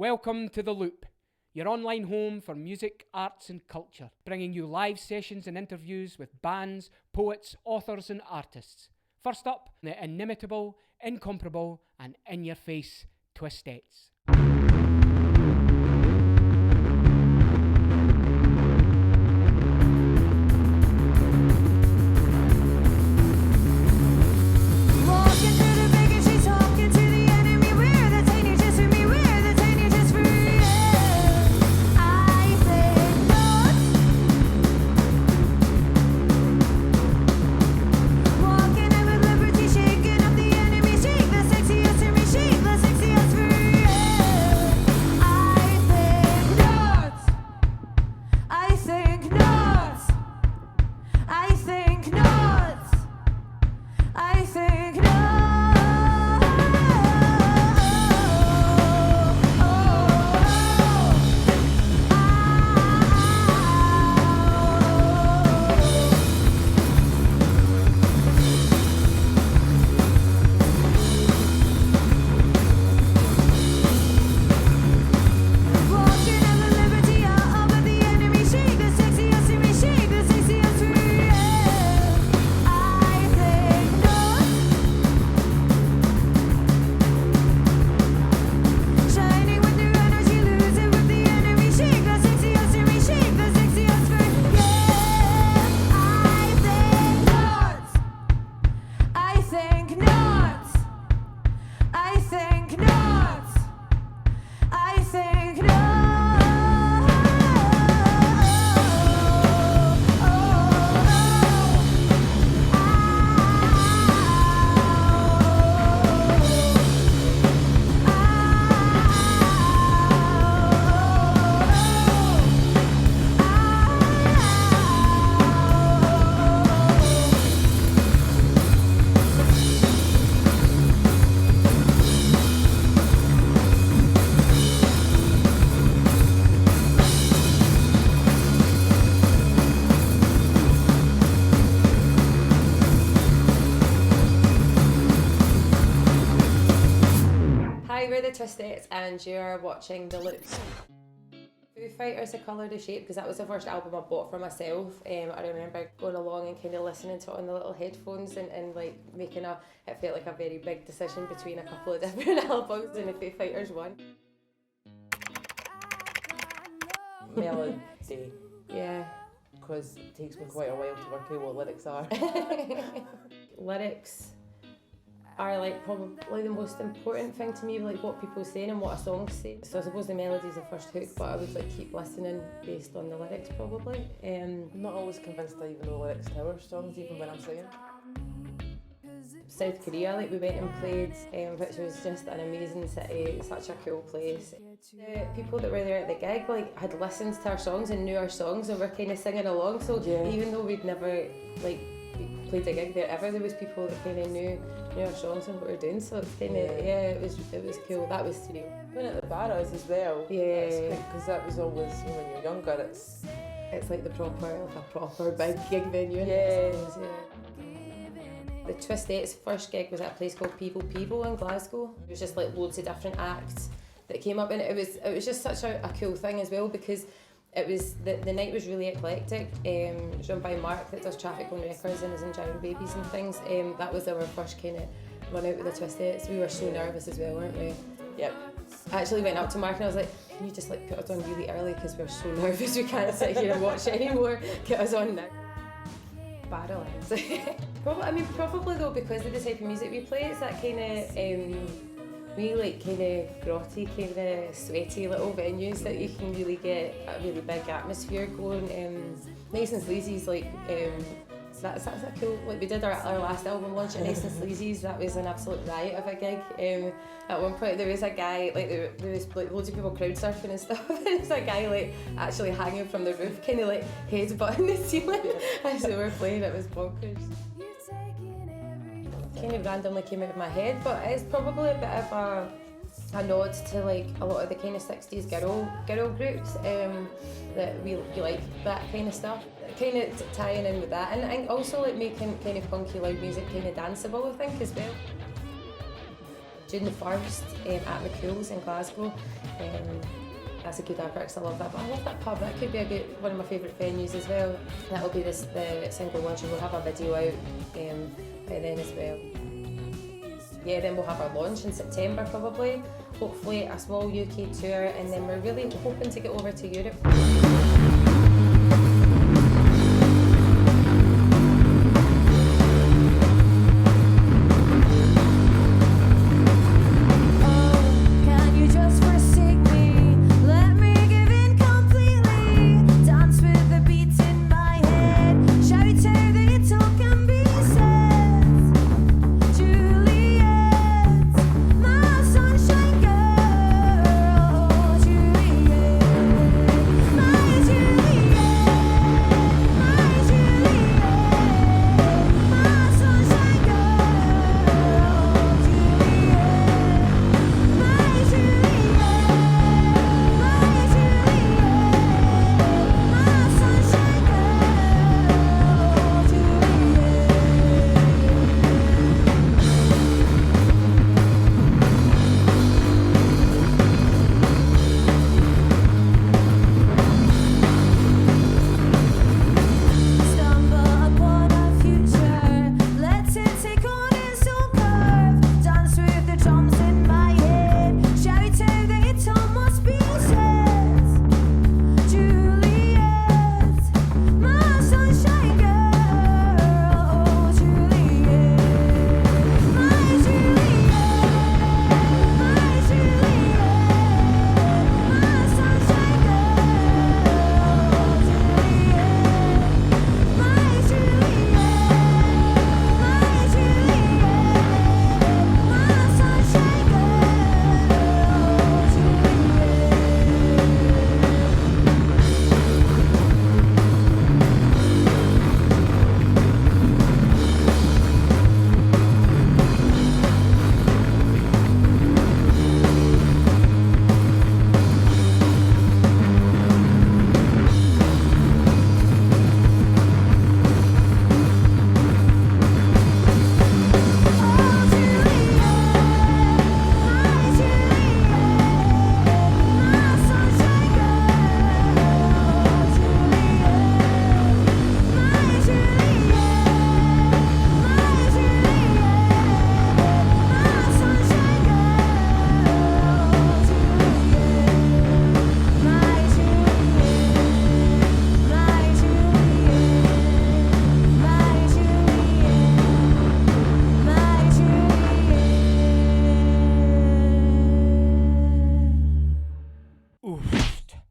Welcome to The Loop, your online home for music, arts and culture, bringing you live sessions and interviews with bands, poets, authors and artists. First up, the inimitable, incomparable and in-your-face Twistettes. We're the Twistettes and you're watching The Loop. Foo Fighters, The Colour, The Shape, because that was the first album I bought for myself. I remember going along and kind of listening to it on the little headphones and like making it felt like a very big decision between a couple of different albums, and the Foo Fighters one. Melody. Yeah. Because it takes me quite a while to work out what lyrics are. Lyrics are like probably the most important thing to me, like what people are saying and what a song say. So I suppose the melody's the first hook, but I would like keep listening based on the lyrics probably. I'm not always convinced I even know lyrics to our songs, even when I'm singing. South Korea, like we went and played, which was just an amazing city, such a cool place. The people that were there at the gig like had listened to our songs and knew our songs and were kind of singing along, so even though we'd never like played a gig there ever, there was people that kind of knew our songs and what we were doing, so it's kind of it was cool. That was surreal. When at the barras as well, because that was always when you're younger, it's like a proper big gig venue. The Twistettes' first gig was at a place called People in Glasgow. It was just like loads of different acts that came up, and it was just such a cool thing as well, because it was the night was really eclectic. It was run by Mark that does Traffic on Records and is in Giant Babies and things. That was our first kind of run out with the Twistettes. We were so nervous as well, weren't we? Yep. I actually went up to Mark and I was like, can you just like put us on really early because we're so nervous we can't sit here and watch anymore. Get us on now. Barrel lines. Probably though, because of the type of music we play, it's that kind of we like kind of grotty, kind of sweaty little venues that you can really get a really big atmosphere going. Nice and Sleazy's like that's a cool, like we did our last album launch at Nice and Sleazy's. That was an absolute riot of a gig. At one point there was a guy, like there was like loads of people crowd surfing and stuff, and there was a guy like actually hanging from the roof, kind of like headbutting the ceiling as they were playing. It was bonkers. Kind of randomly came out of my head, but it's probably a bit of a nod to like a lot of the kind of 60s girl groups that we like that kind of stuff, kind of tying in with that, and also like making kind of funky loud music kind of danceable, I think, as well. June the 1st at Mcalpine in Glasgow. That's a good advert because I love that, but I love that pub. That could be one of my favourite venues as well. That'll be the single launch, and we'll have a video out by then as well. Yeah, then we'll have our launch in September probably. Hopefully a small UK tour, and then we're really hoping to get over to Europe.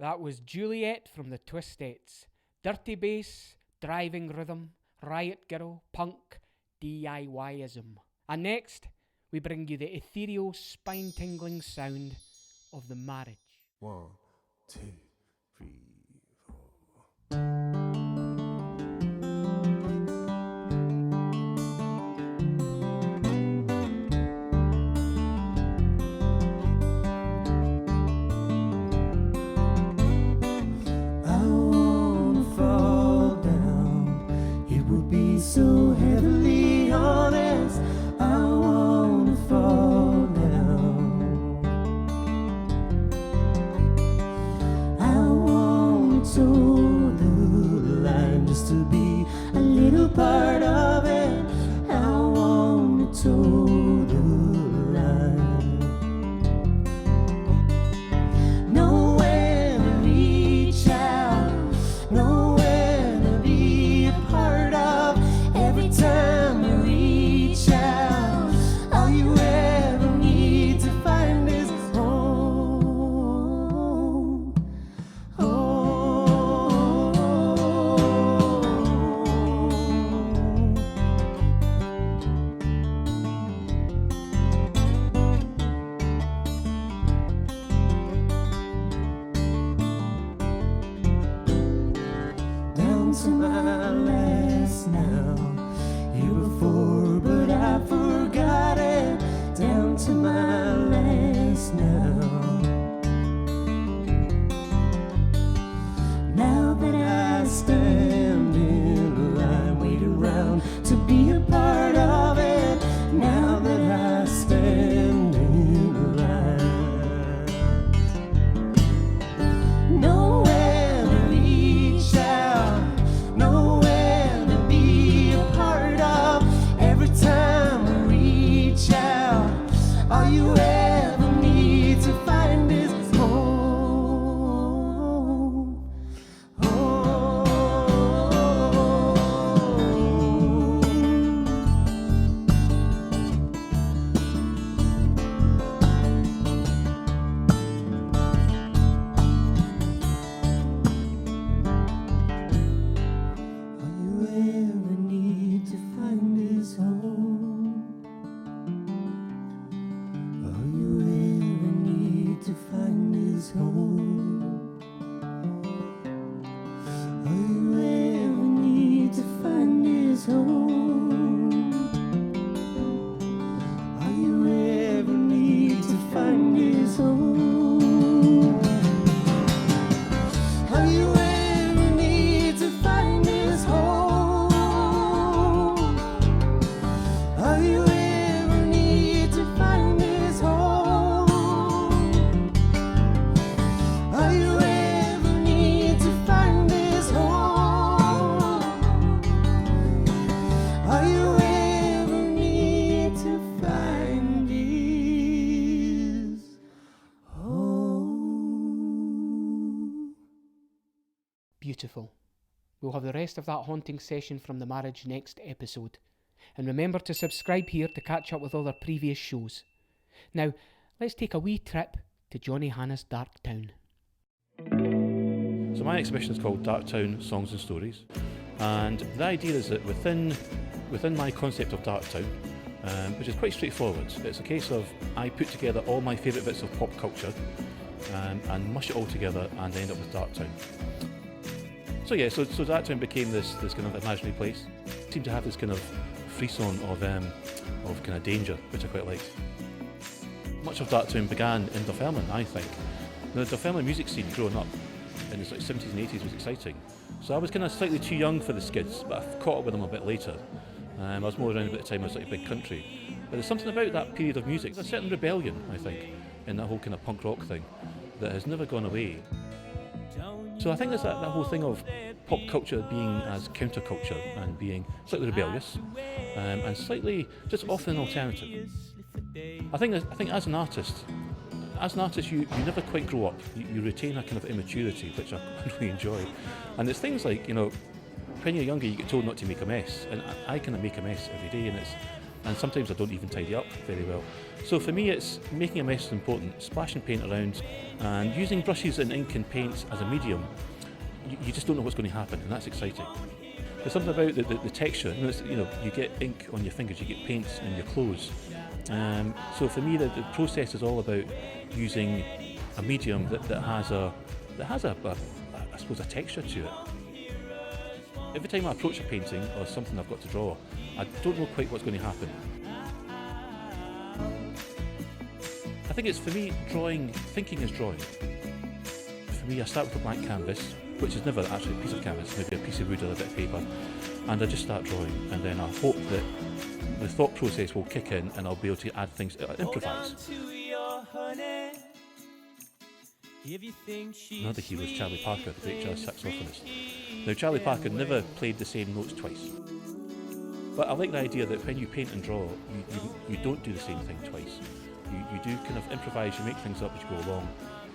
That was Juliet from the Twistettes. Dirty bass, driving rhythm, riot girl, punk, DIYism. And next, we bring you the ethereal, spine-tingling sound of The Marriage. 1, 2, 3, 4. So heavily honest, I wanna fall down. I want to toe the line just to be a little part of it. I want to toe the line. Know when to reach out, know when to be a part of. Every time you reach out, all you ever need to find is home. Home. awful. We'll have the rest of that haunting session from the marriage next episode. And remember to subscribe here to catch up with other previous shows. Now, let's take a wee trip to Jonny Hannah's Dark Town. So my exhibition is called Dark Town Songs and Stories, and the idea is that within my concept of Dark Town, which is quite straightforward, it's a case of I put together all my favourite bits of pop culture and mush it all together and end up with Dark Town. So yeah, so Dark Town became this kind of imaginary place. It seemed to have this kind of frisson of kind of danger, which I quite liked. Much of Dark Town began in Dunfermline, I think. The Dunfermline music scene growing up in the 70s and 80s was exciting. So I was kind of slightly too young for the Skids, but I caught up with them a bit later. I was more around about the time I was like Big Country. But there's something about that period of music, there's a certain rebellion, I think, in that whole kind of punk rock thing that has never gone away. So I think there's that whole thing of pop culture being as counterculture and being slightly rebellious and slightly just often an alternative. I think as an artist you never quite grow up. You retain a kind of immaturity, which I really enjoy. And it's things like, you know, when you're younger you get told not to make a mess, and I kind of make a mess every day, and sometimes I don't even tidy up very well. So for me it's making a mess is important, splashing paint around and using brushes and ink and paints as a medium. You just don't know what's going to happen, and that's exciting. There's something about the texture, you get ink on your fingers, you get paints in your clothes. So for me the process is all about using a medium that has a I suppose a texture to it. Every time I approach a painting or something I've got to draw, I don't know quite what's going to happen. I think it's, for me, thinking is drawing. For me, I start with a blank canvas, which is never actually a piece of canvas, maybe a piece of wood or a bit of paper, and I just start drawing, and then I hope that the thought process will kick in and I'll be able to add things, improvise. Another hero is Charlie Parker, the great jazz saxophonist. Now Charlie Parker never played the same notes twice, but I like the idea that when you paint and draw, you don't do the same thing twice. You do kind of improvise, you make things up as you go along,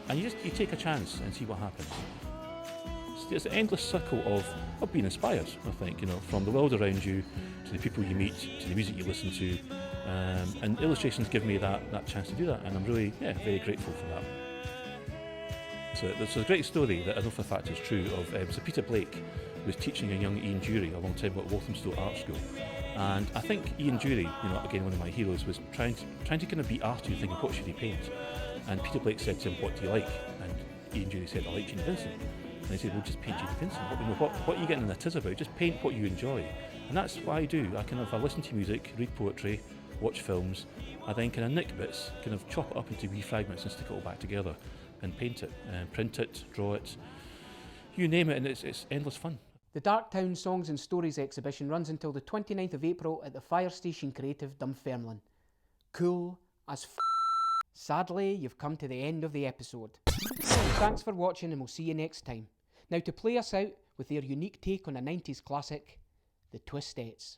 and you take a chance and see what happens. It's an endless circle of being inspired, I think, from the world around you, to the people you meet, to the music you listen to, and illustrations give me that chance to do that, and I'm really, very grateful for that. So there's a great story that I know for a fact is true of Sir Peter Blake was teaching a young Ian Dury a long time ago at Walthamstow Art School, and I think Ian Dury, again one of my heroes, was trying to kind of be arty, thinking what should he paint, and Peter Blake said to him, what do you like? And Ian Dury said, I like Jean Vincent. And he said, well, just paint Jean Vincent. What are you getting in the tiz about? Just paint what you enjoy. And that's what I do. I listen to music, read poetry, watch films. I then kind of nick bits, kind of chop it up into wee fragments and stick it all back together and paint it, and print it, draw it, you name it, and it's endless fun. The Dark Town Songs and Stories exhibition runs until the 29th of April at the Fire Station Creative, Dunfermline. Cool as f***. Sadly, you've come to the end of the episode. Thanks for watching, and we'll see you next time. Now to play us out with their unique take on a 90s classic, the Twistettes.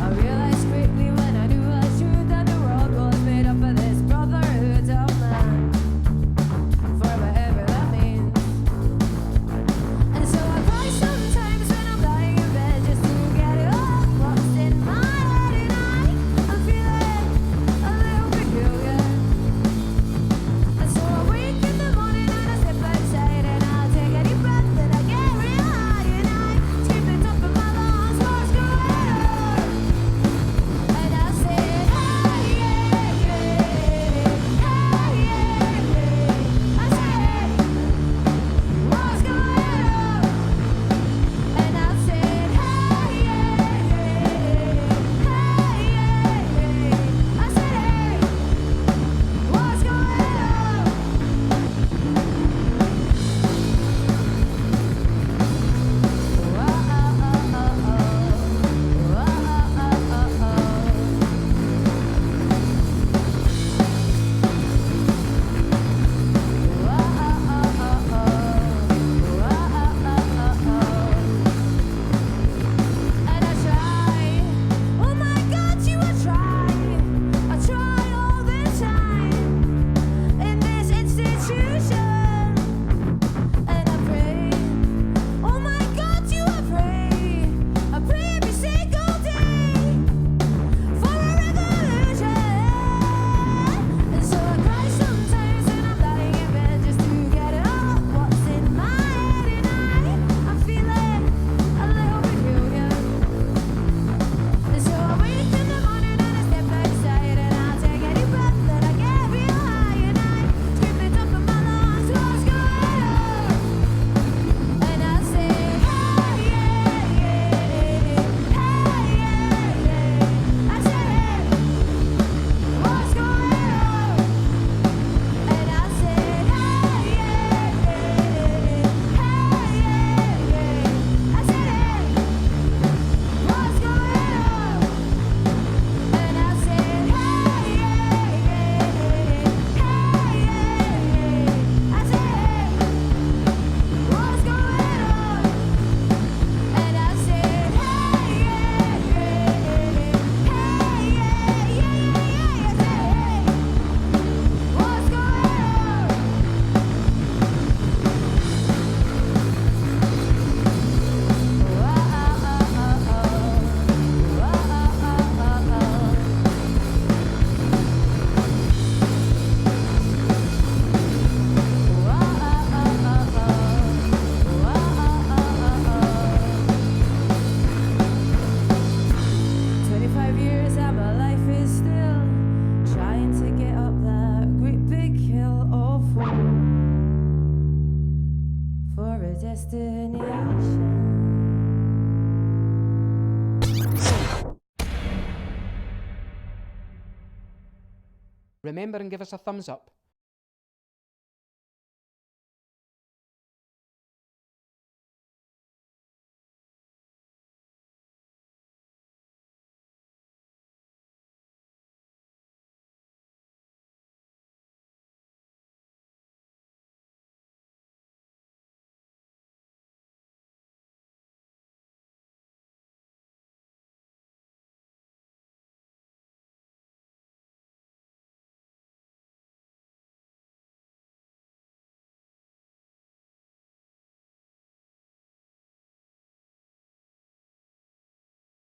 I Remember and give us a thumbs up